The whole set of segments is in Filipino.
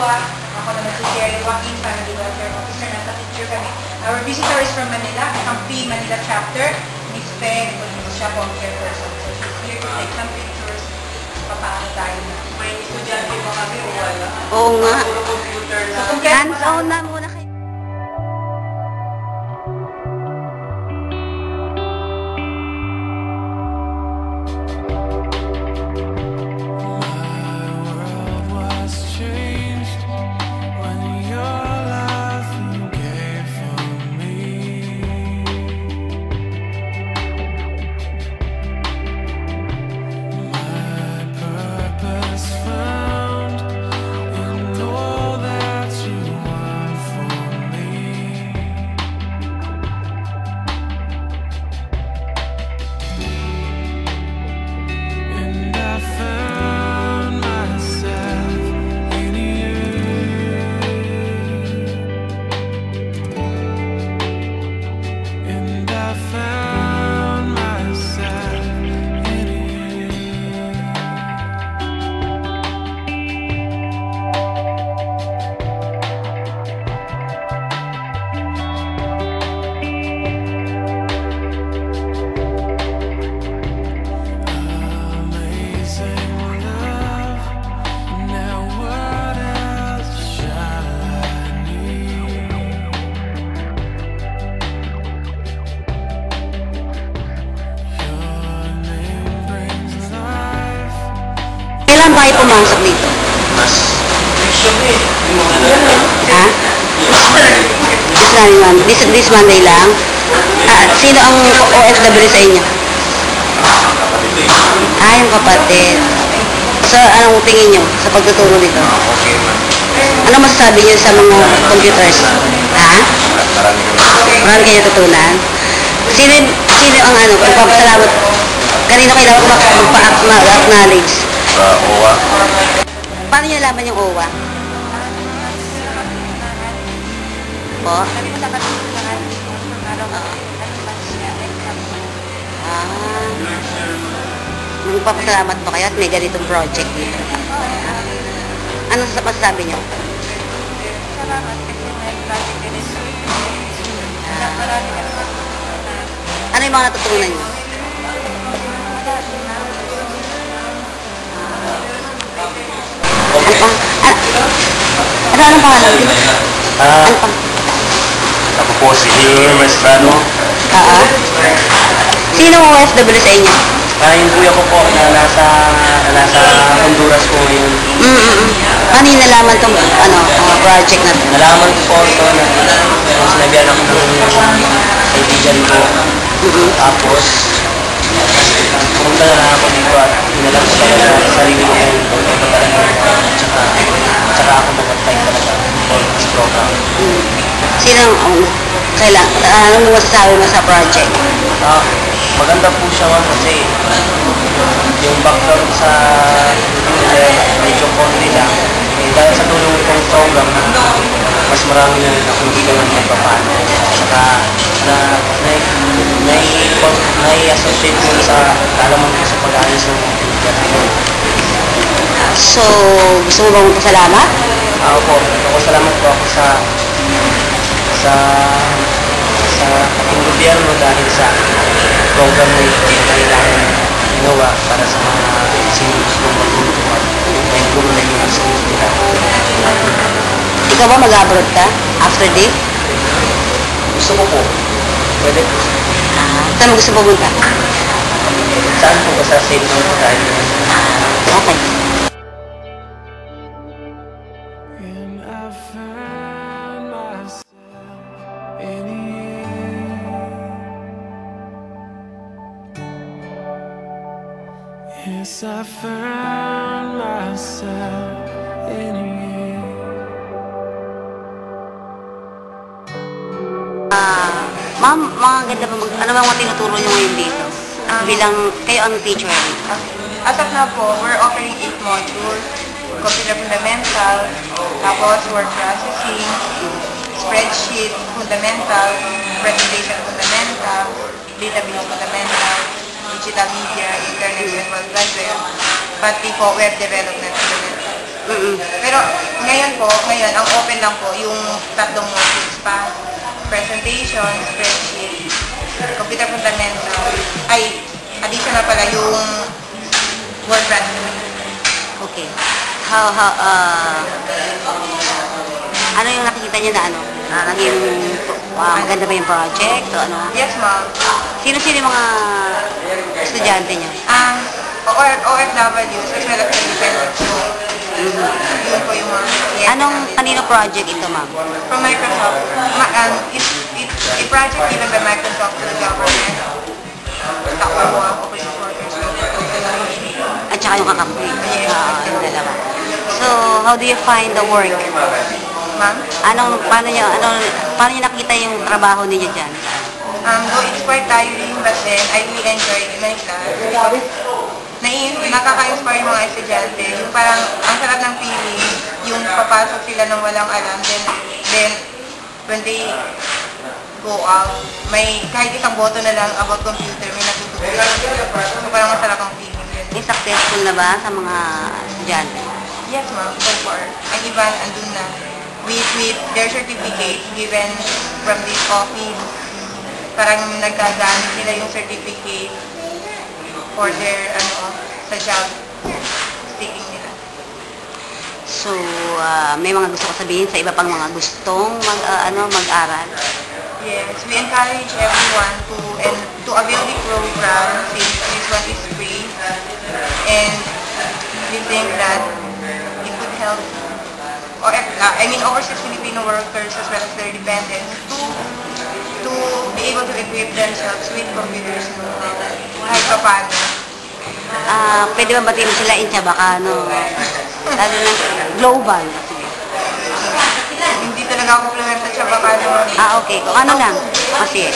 Kaluluwa. Ako naman si Jerry Joaquin, Family Welfare Officer. Nasa picture kami. Our visitor is from Manila, Campi Manila chapter. Miss Fe, siya po ang chairperson. So she's here to take some pictures. Papaano tayo na. May estudyante mo kami o wala? Oo nga. Computer na. Hands-on na muna kayo. Kailan tayo pumasok dito? Ha? This Monday lang? Sino ang OFW sa inyo? Yung kapatid. So, anong tingin nyo sa pagtuturo dito? Ano masasabi nyo sa mga computers? Marami kayo tutunan? Sino ang pagpapasalamat? Kanino kailangan magpa-acknowledge? OWA. Paano niyo laman yung OWA? Po? Magpapasalamat po kayo at may ganitong project dito. Ano masasabi niyo? Salamat kasi may project din ito. Ano yung mga natutunan niyo? Anong pangalan? Ako po si Hilmer Maestrano. Sino ang OFW sa inyo? Yung kuya ko po na nasa Honduras po ngayon. Paano yung nalaman itong project na ito? Nalaman ko po ito na sinabihan ako ng kaibigan ko. Tapos, pumunta na ako dito at inalam ko talaga sa sarili ko yung tsaka ako mag-apply talaga for this program. Sino anong masasabi mo sa project? Maganda po siya kasi yung background sa medyo konti lang. Dahil sa tulong itong program, mas marami na rin akong ginawan ng paano. Saka nai-associate mo sa kalaman ko sa pag-ayos ng computer. So, gusto mo bang magpasalamat? Ako salamat po ako sa ating gobyerno dahil sa program na kailangan ginawa para sa mga sinusong magtutulungan na improve na yung skills nila. Ikaw ba mag-abroad ka after this? Gusto ko po. Pwede po. Saan mo gusto pumunta? Saan po ba sa state ng po tayo? Okay. Yes, I found myself in you. Ma'am, maganda ba ano bang mga tinuturo niyo ngayon dito? Bilang kayo ang teacher. Okay. As of now po, we're offering 8 modules. Computer Fundamental, tapos Word Processing, Spreadsheet Fundamental, Presentation Fundamental, Database Fundamental, Digital Media, Internet and World Wide Web, pati po Web Development Fundamental. Pero ngayon, ang open lang po yung tatlong modules pa. Presentation, spreadsheet, computer fundamental, additional pala yung word processing. Okay. Ano yung nakikita niyo na ano? Naging maganda ba yung project? O ano? Yes, ma'am. Sino-sino yung mga estudyante niyo? OFW, as well as independent school. Yun po yung mga... Yes, Kanino project ito, ma'am? from Microsoft. It's a project given by Microsoft to the government. Open supporters. At saka yung kakampi. Yes. Yung dalawa. So, how do you find the work? Ma'am? Paano niyo nakita yung trabaho niyo dyan? Though it's quite tiring, but then I really enjoyed my class. Nakaka-inspire yung mga estudyante. Yung parang, ang sarap ng feeling, yung papasok sila ng walang alam, then when they go out, may kahit isang boto na lang about computer, may natutunan. So parang masarap ang feeling. Yung successful na ba sa mga estudyante? Yes, ma'am, so far. Ang iba, andun na. With their certificate given from this office, parang nagkagamit nila yung certificate for their, sa job seeking nila. So, may mga gusto ko sabihin sa iba pang mga gustong mag-aral? Yes, we encourage everyone to avail the program since this one is free, and we think that it would help overseas Filipino workers as well as their dependents to be able to equip themselves with computers kahit pa paano. Pwede ba batiin mo sila baka lalo na global? Hindi talaga ako fluent sa Chabacano. Okay. Kung ano lang. Sige.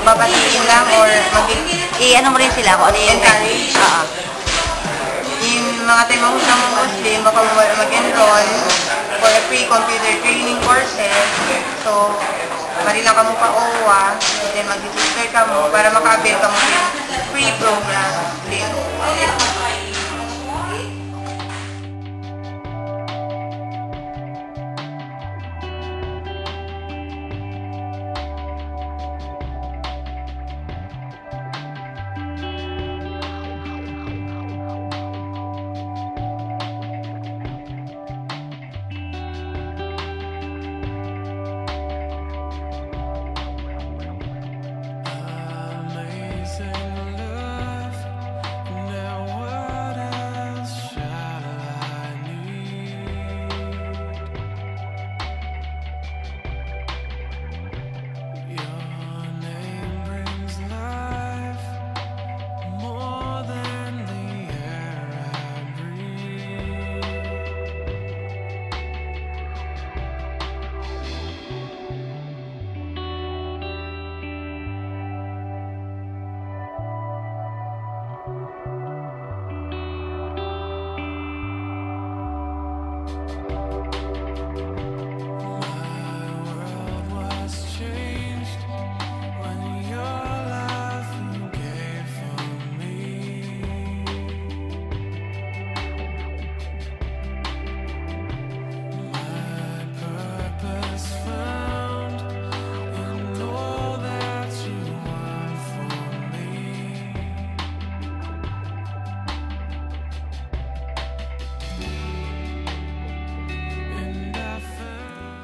Babatiin lang or Ano mo rin sila kung ano yung encourage. Yung mga tayo mahusang mga Muslim, baka mag-enroll for a free computer training courses. So, marila ka mo pa OWA, then mag-register ka mo para maka-avail ka mo yung free program.